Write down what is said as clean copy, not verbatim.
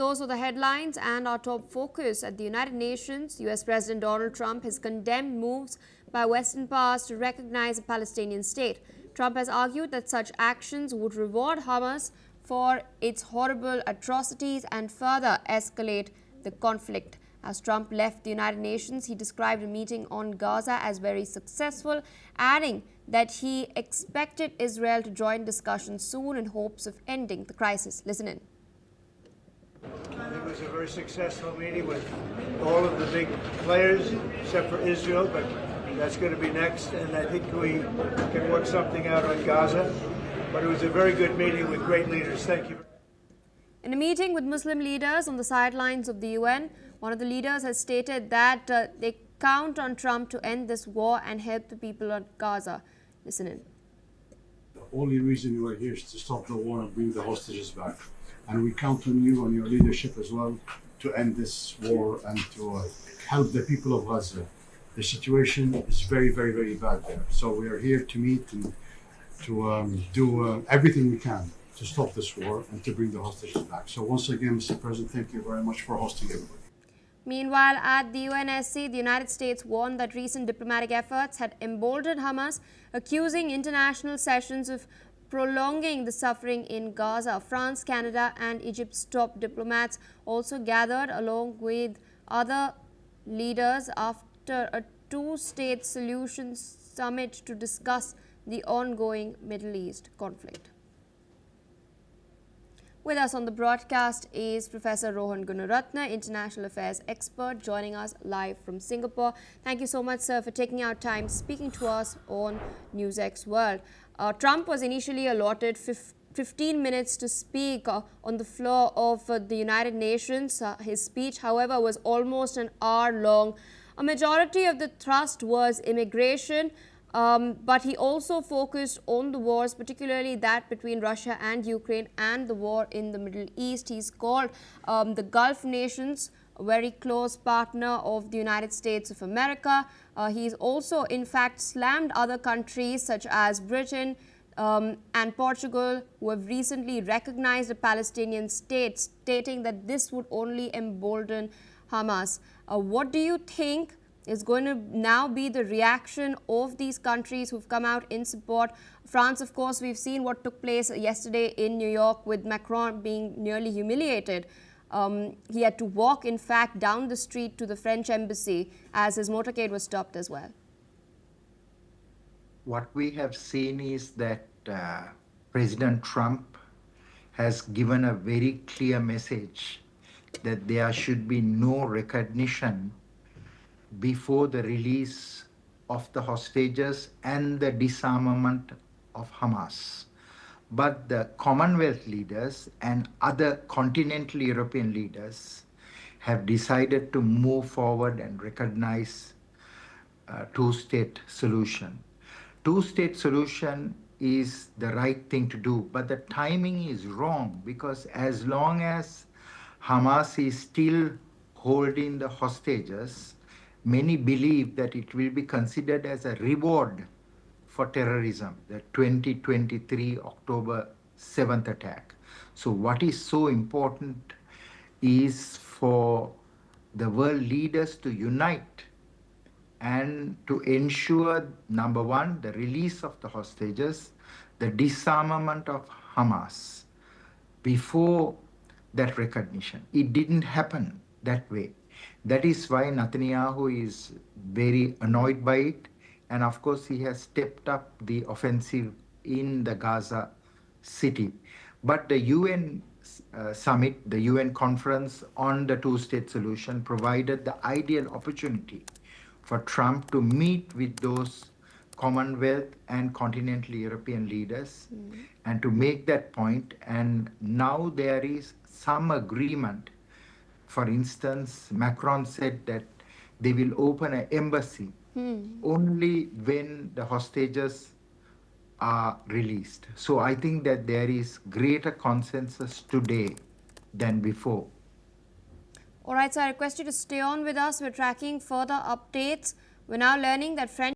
those are the headlines and our top focus. At the United Nations, US President Donald Trump has condemned moves by Western powers to recognize a Palestinian state. Trump has argued that such actions would reward Hamas for its horrible atrocities and further escalate the conflict. As Trump left the United Nations, he described a meeting on Gaza as very successful, adding that he expected Israel to join discussions soon in hopes of ending the crisis. Listen in. I think it was a very successful meeting with all of the big players, except for Israel, but that's going to be next, and I think we can work something out on Gaza. But it was a very good meeting with great leaders. Thank you. In a meeting with Muslim leaders on the sidelines of the UN, one of the leaders has stated that they count on Trump to end this war and help the people of Gaza. Listen in. The only reason we're here is to stop the war and bring the hostages back. And we count on you and your leadership as well to end this war and to help the people of Gaza. The situation is very, very, very bad there. So we are here to meet and to do everything we can to stop this war and to bring the hostages back. So once again, Mr. President, thank you very much for hosting everybody. Meanwhile, at the UNSC, the United States warned that recent diplomatic efforts had emboldened Hamas, accusing international sessions of prolonging the suffering in Gaza. France, Canada and Egypt's top diplomats also gathered along with other leaders after a two-state solution summit to discuss the ongoing Middle East conflict. With us on the broadcast is Professor Rohan Gunaratne, International Affairs expert, joining us live from Singapore. Thank you so much, sir, for taking out time speaking to us on NewsX World. Trump was initially allotted 15 minutes to speak on the floor of the United Nations. His speech, however, was almost an hour long. A majority of the thrust was immigration, but he also focused on the wars, particularly that between Russia and Ukraine and the war in the Middle East. He's called the Gulf nations a very close partner of the United States of America. He's also, in fact, slammed other countries such as Britain and Portugal, who have recently recognized a Palestinian state, stating that this would only embolden Hamas. What do you think is going to now be the reaction of these countries who've come out in support? France, of course, we've seen what took place yesterday in New York with Macron being nearly humiliated. He had to walk, in fact, down the street to the French embassy as his motorcade was stopped as well. What we have seen is that President Trump has given a very clear message that there should be no recognition before the release of the hostages and the disarmament of Hamas. But the Commonwealth leaders and other continental European leaders have decided to move forward and recognize a two-state solution. Two-state solution is the right thing to do, but the timing is wrong, because as long as Hamas is still holding the hostages, many believe that it will be considered as a reward for terrorism, the 2023 October 7th attack. So what is so important is for the world leaders to unite and to ensure, number one, the release of the hostages, the disarmament of Hamas before that recognition. It didn't happen that way. That is why Netanyahu is very annoyed by it. And of course, he has stepped up the offensive in the Gaza city. But the UN summit, the UN conference on the two-state solution provided the ideal opportunity for Trump to meet with those Commonwealth and continental European leaders and to make that point. And now there is some agreement. For instance, Macron said that they will open an embassy only when the hostages are released. So I think that there is greater consensus today than before. All right, so I request you to stay on with us. We're tracking further updates. We're now learning that French